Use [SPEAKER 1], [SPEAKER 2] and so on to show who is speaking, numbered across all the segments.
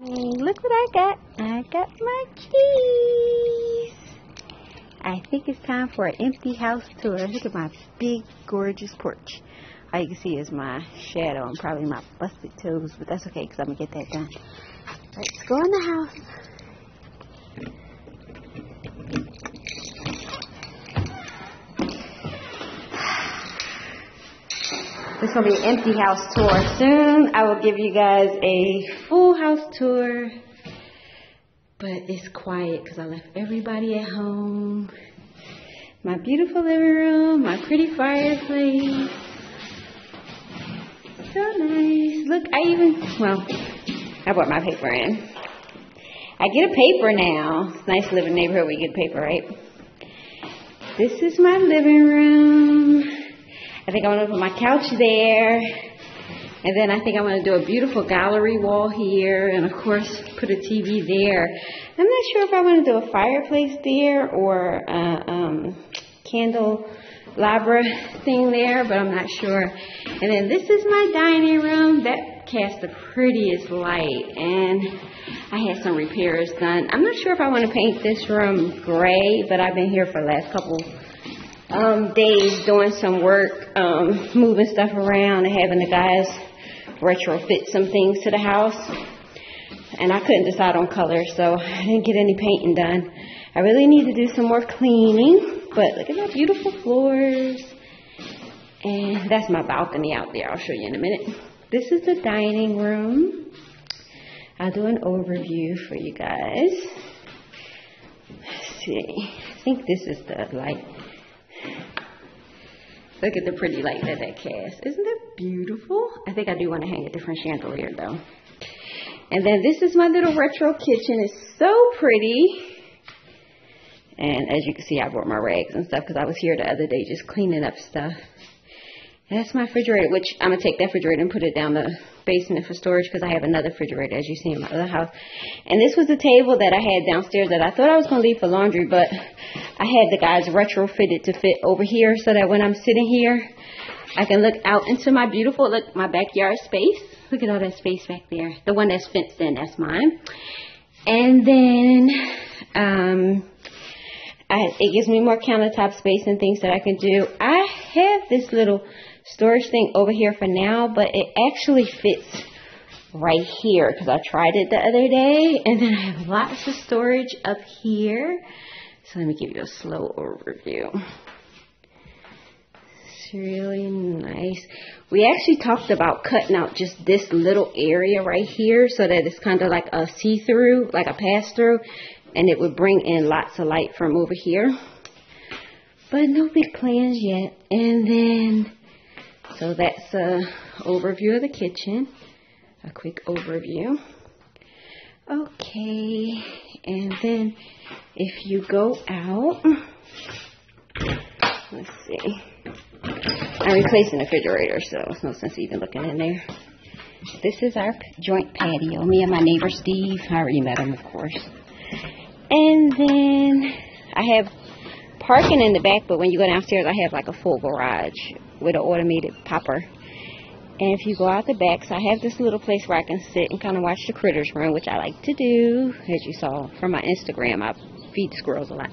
[SPEAKER 1] Look what I got. I got my keys. I think it's time for an empty house tour. Look at my big, gorgeous porch. All you can see is my shadow and probably my busted toes, but that's okay because I'm going to get that done. Let's go in the house. This is going to be an empty house tour. Soon I will give you guys a full house tour. But it's quiet because I left everybody at home. My beautiful living room, my pretty fireplace. So nice. Look, I brought my paper in. I get a paper now. It's nice to live in a neighborhood where you get paper, right? This is my living room. I think I'm going to put my couch there. And then I think I'm going to do a beautiful gallery wall here. And, of course, put a TV there. I'm not sure if I want to do a fireplace there or a candelabra thing there, but I'm not sure. And then this is my dining room. That casts the prettiest light. And I had some repairs done. I'm not sure if I want to paint this room gray, but I've been here for the last couple days doing some work, moving stuff around and having the guys retrofit some things to the house. And I couldn't decide on color, so I didn't get any painting done. I really need to do some more cleaning, but look at my beautiful floors. And that's my balcony out there. I'll show you in a minute. This is the dining room. I'll do an overview for you guys. Let's see. I think this is the light. Look at the pretty light that casts. Isn't that beautiful? I think I do want to hang a different chandelier though. And then this is my little retro kitchen. It's so pretty. And as you can see, I brought my rags and stuff because I was here the other day just cleaning up stuff. And that's my refrigerator, which I'm going to take that refrigerator and put it down the basement for storage because I have another refrigerator, as you see in my other house. And this was the table that I had downstairs that I thought I was going to leave for laundry, but I had the guys retrofitted to fit over here so that when I'm sitting here, I can look out into my beautiful, my backyard space. Look at all that space back there. The one that's fenced in, that's mine. And then it gives me more countertop space and things that I can do. I have this little storage thing over here for now, but it actually fits right here because I tried it the other day. And then I have lots of storage up here. So let me give you a slow overview. It's really nice. We actually talked about cutting out just this little area right here so that it's kind of like a see-through, like a pass-through. And it would bring in lots of light from over here. But no big plans yet. And then, so that's an overview of the kitchen. A quick overview. Okay. And then if you go out, let's see. I'm replacing the refrigerator, so it's no sense even looking in there. This is our joint patio. Me and my neighbor Steve. I already met him, of course. And then I have parking in the back, but when you go downstairs, I have like a full garage with an automated popper. And if you go out the back, so I have this little place where I can sit and kind of watch the critters run, which I like to do. As you saw from my Instagram, I feed the squirrels a lot.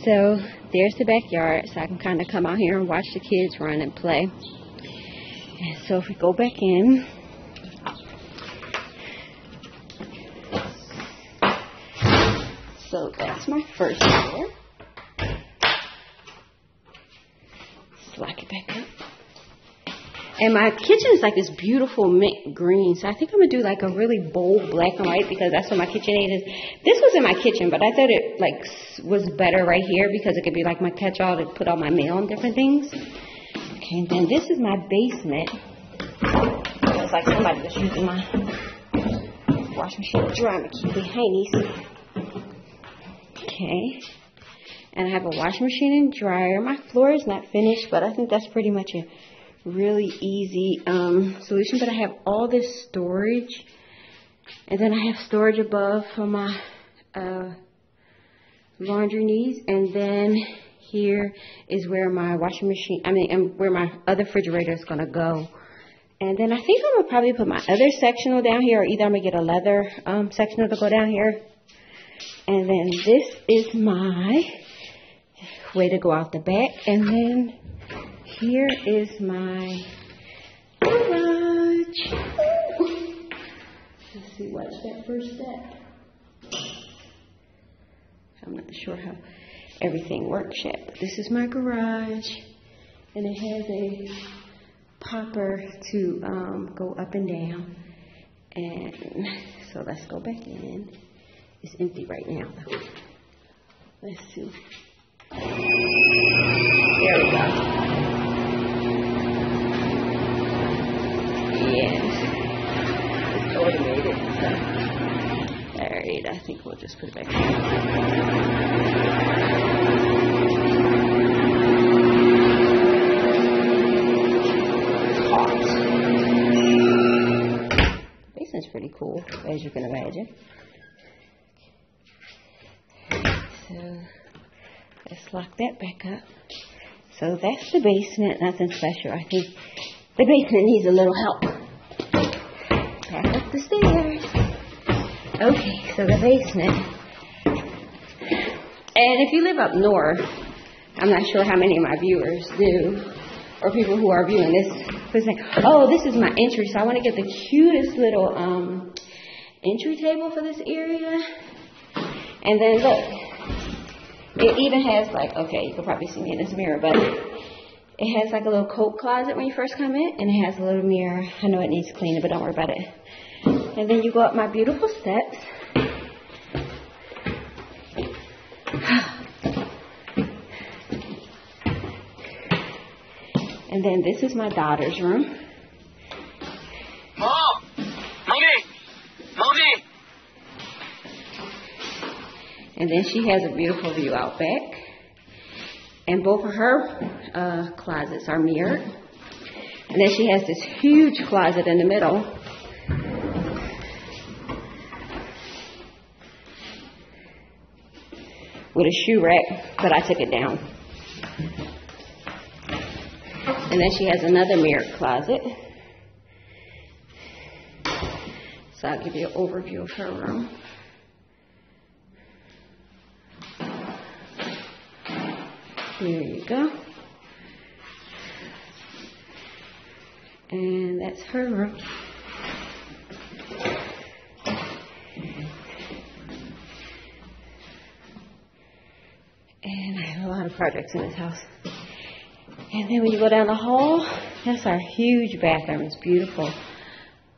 [SPEAKER 1] So there's the backyard, so I can kind of come out here and watch the kids run and play. And so if we go back in, so that's my first floor. Slack it back up. And my kitchen is like this beautiful mint green. So I think I'm going to do like a really bold black and white because that's what my KitchenAid is. This was in my kitchen, but I thought it like was better right here because it could be like my catch-all to put all my mail and different things. Okay, and then this is my basement. It was like somebody was using my washing machine to dry my keep behind these. Okay, and I have a washing machine and dryer. My floor is not finished, but I think that's pretty much a really easy solution. But I have all this storage, and then I have storage above for my laundry needs, and then here is where my washing machine, where my other refrigerator is going to go. And then I think I'm going to probably put my other sectional down here, or either I'm going to get a leather sectional to go down here. And then this is my way to go out the back. And then here is my garage. Let's see, what's that first step? I'm not sure how everything works yet. But this is my garage. And it has a popper to go up and down. And so let's go back in. It's empty right now though. Let's see. There we go. Yes. It's automated. So. Alright, I think we'll just put it back in. Basement's pretty cool, as you can imagine. So let's lock that back up. So that's the basement, nothing special. I think the basement needs a little help. Back up the stairs. Okay, so the basement. And if you live up north, I'm not sure how many of my viewers do, or people who are viewing this, oh, this is my entry, so I want to get the cutest little entry table for this area. And then look, it even has like, okay, you can probably see me in this mirror, but it has like a little coat closet when you first come in, and it has a little mirror. I know it needs cleaning, but don't worry about it. And then you go up my beautiful steps. And then this is my daughter's room.
[SPEAKER 2] Mom! Mommy! Mommy!
[SPEAKER 1] And then she has a beautiful view out back. And both of her closets are mirrored. And then she has this huge closet in the middle. With a shoe rack, but I took it down. And then she has another mirrored closet. So I'll give you an overview of her room. There you go. And that's her room. And I have a lot of projects in this house. And then when you go down the hall, that's our huge bathroom. It's beautiful.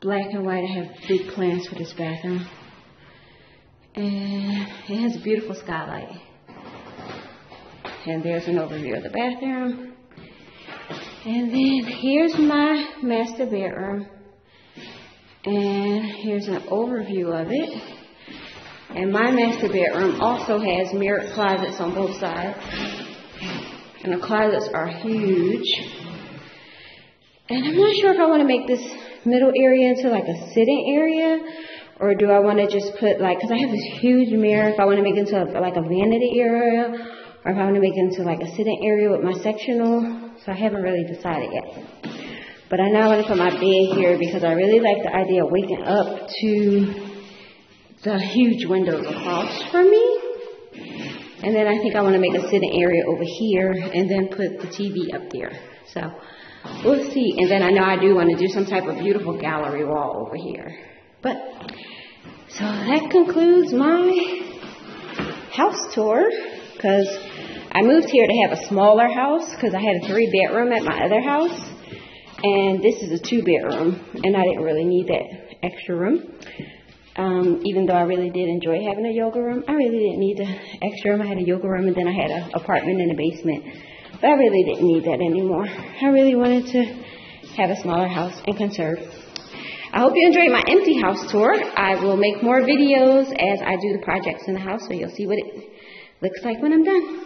[SPEAKER 1] Black and white. I have big plans for this bathroom. And it has a beautiful skylight. And there's an overview of the bathroom. And then here's my master bedroom. And here's an overview of it. And my master bedroom also has mirrored closets on both sides. And the closets are huge. And I'm not sure if I want to make this middle area into like a sitting area. Or do I want to just put like, because I have this huge mirror, if I want to make it into like a vanity area. Or if I want to make it into like a sitting area with my sectional. So I haven't really decided yet. But I now want to put my bed here because I really like the idea of waking up to the huge windows across from me. And then I think I want to make a sitting area over here and then put the TV up there. So we'll see. And then I know I do want to do some type of beautiful gallery wall over here. But so that concludes my house tour, because I moved here to have a smaller house because I had a 3-bedroom at my other house. And this is a 2-bedroom, and I didn't really need that extra room. Even though I really did enjoy having a yoga room, I really didn't need the extra room. I had a yoga room, and then I had an apartment in the basement. But I really didn't need that anymore. I really wanted to have a smaller house and conserve. I hope you enjoyed my empty house tour. I will make more videos as I do the projects in the house, so you'll see what it looks like when I'm done.